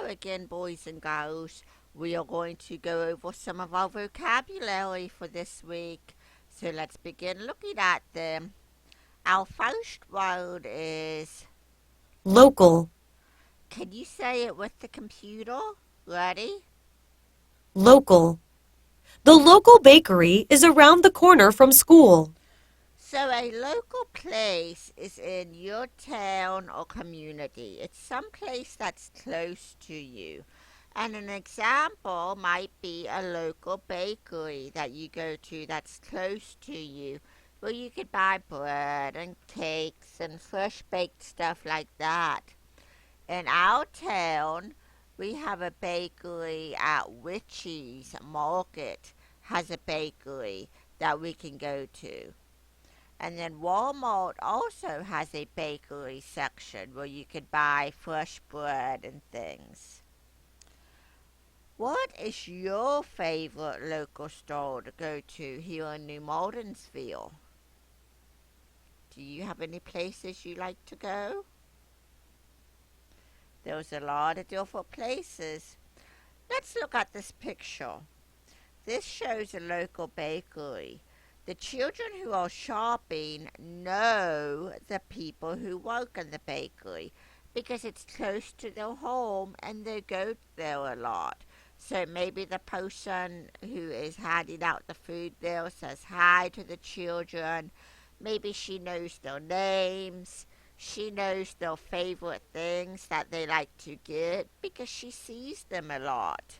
again, boys and girls. We are going to go over some of our vocabulary for this week. So let's begin looking at them. Our first word is, Local, can you say it with the computer? Ready? local. The local bakery is around the corner from school. So a local place is in your town or community. It's some place that's close to you. And an example might be a local bakery that you go to that's close to you, where you could buy bread and cakes and fresh baked stuff like that. In our town, we have a bakery at Witchy's Market, has a bakery that we can go to. And then Walmart also has a bakery section where you could buy fresh bread and things. What is your favorite local store to go to here in New Martinsville? Do you have any places you like to go? There's a lot of different places. Let's look at this picture. This shows a local bakery. The children who are shopping know the people who work in the bakery because it's close to their home and they go there a lot. So maybe the person who is handing out the food there says hi to the children. Maybe she knows their names. She knows their favorite things that they like to get because she sees them a lot.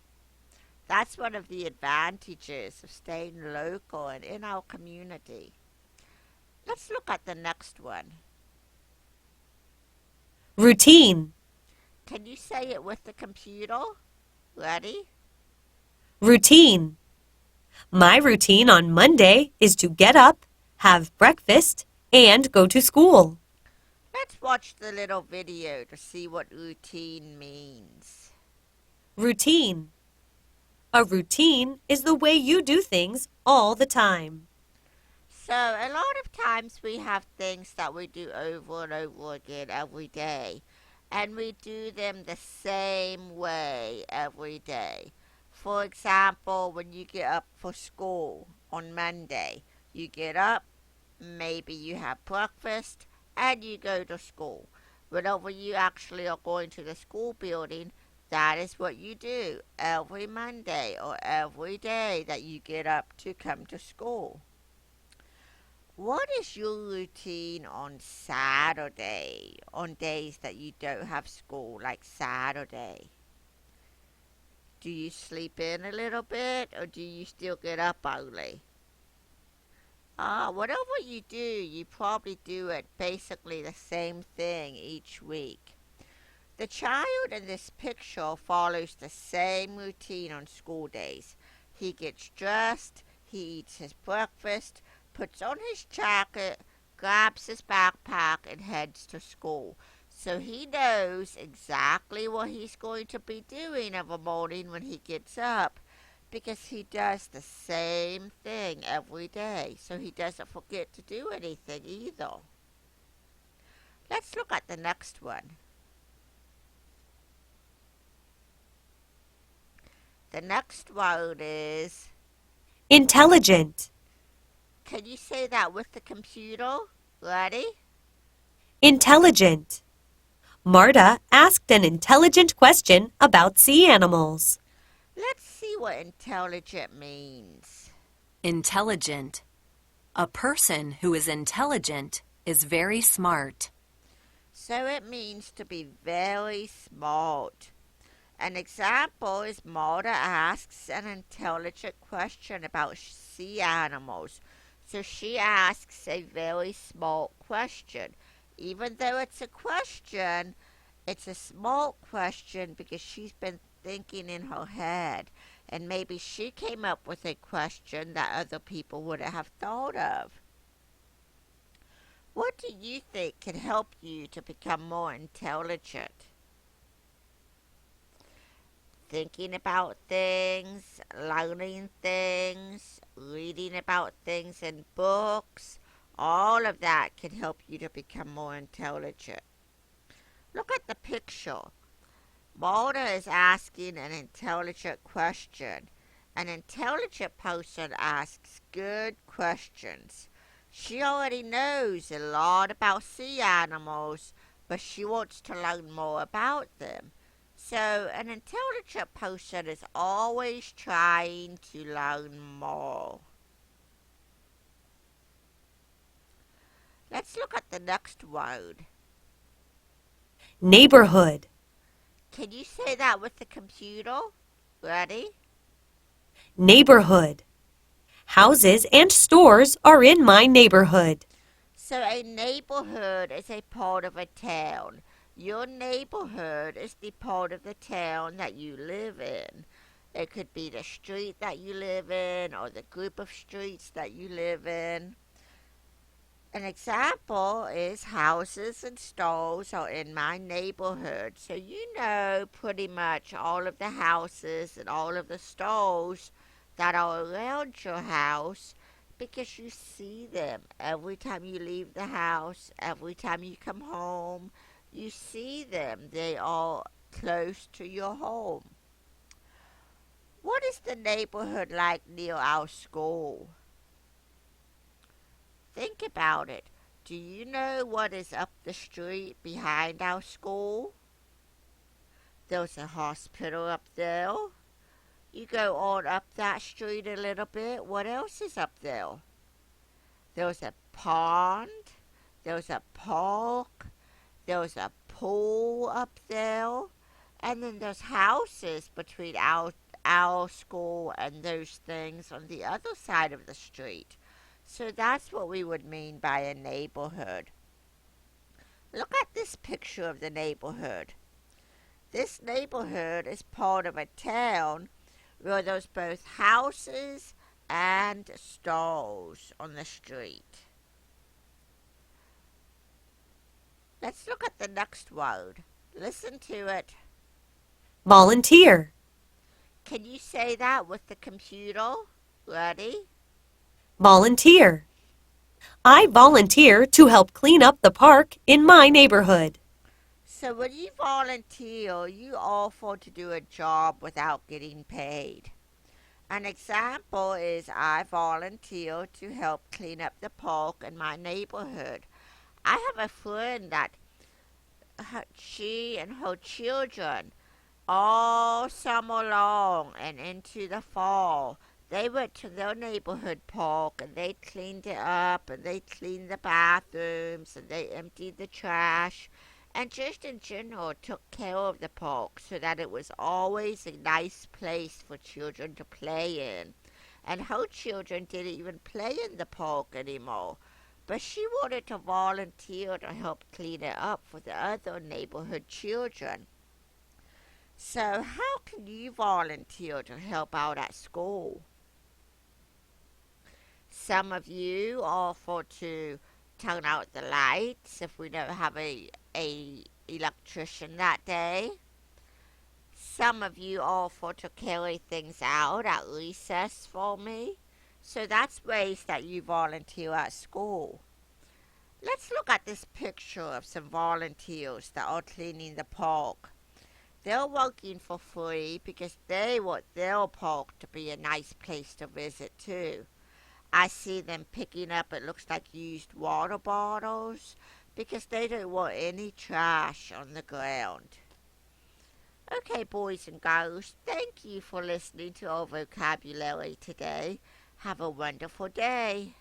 That's one of the advantages of staying local and in our community. Let's look at the next one. Routine, Can you say it with the computer? Ready? routine. My routine on Monday is to get up, have breakfast, and go to school. Let's watch the little video to see what routine means. Routine. A routine is the way you do things all the time. So, a lot of times we have things that we do over and over again every day, and we do them the same way every day. For example, when you get up for school on Monday, you get up, maybe you have breakfast, and you go to school. Whenever you actually are going to the school building, that is what you do every Monday or every day that you get up to come to school. What is your routine on Saturday, on days that you don't have school, like Saturday? Do you sleep in a little bit or do you still get up early? Whatever you do, you probably do it basically the same thing each week. The child in this picture follows the same routine on school days. He gets dressed, he eats his breakfast, puts on his jacket, grabs his backpack, and heads to school. So he knows exactly what he's going to be doing every morning when he gets up because he does the same thing every day. So he doesn't forget to do anything either. Let's look at the next one. The next word is, Intelligent, can you say that with the computer? Ready? intelligent. Marta asked an intelligent question about sea animals. Let's see what intelligent means. Intelligent. A person who is intelligent is very smart. So it means to be very smart. An example is Marta asks an intelligent question about sea animals. So she asks a very smart question. Even though it's a question, it's a smart question because she's been thinking in her head. And maybe she came up with a question that other people wouldn't have thought of. What do you think can help you to become more intelligent? Thinking about things, learning things, reading about things in books, all of that can help you to become more intelligent. Look at the picture. Mulder is asking an intelligent question. An intelligent person asks good questions. She already knows a lot about sea animals, but she wants to learn more about them. So, an intelligent person is always trying to learn more. Let's look at the next word. Neighborhood. Can you say that with the computer? Ready? Neighborhood. Houses and stores are in my neighborhood. So a neighborhood is a part of a town. Your neighborhood is the part of the town that you live in. It could be the street that you live in or the group of streets that you live in. An example is houses and stores are in my neighborhood. So you know pretty much all of the houses and all of the stores that are around your house because you see them every time you leave the house, every time you come home. You see them. They are close to your home. What is the neighborhood like near our school? Think about it. Do you know what is up the street behind our school? There's a hospital up there. You go on up that street a little bit. What else is up there? There's a pond. There's a park. There's a pool up there. And then there's houses between our school and those things on the other side of the street. So that's what we would mean by a neighborhood. Look at this picture of the neighborhood. This neighborhood is part of a town where there's both houses and stores on the street. Let's look at the next word. Listen to it. Volunteer. Can you say that with the computer? Ready? Volunteer. I volunteer to help clean up the park in my neighborhood. So when you volunteer, you offer to do a job without getting paid. An example is I volunteer to help clean up the park in my neighborhood. I have a friend that she and her children all summer long and into the fall, they went to their neighborhood park and they cleaned it up and they cleaned the bathrooms and they emptied the trash and just in general took care of the park so that it was always a nice place for children to play in. And her children didn't even play in the park anymore. But she wanted to volunteer to help clean it up for the other neighborhood children. So how can you volunteer to help out at school? Some of you offer to turn out the lights if we don't have a electrician that day. Some of you offer to carry things out at recess for me. So that's ways that you volunteer at school. Let's look at this picture of some volunteers that are cleaning the park. They're working for free because they want their park to be a nice place to visit too. I see them picking up, it looks like used water bottles because they don't want any trash on the ground. Okay, boys and girls, thank you for listening to our vocabulary today. Have a wonderful day.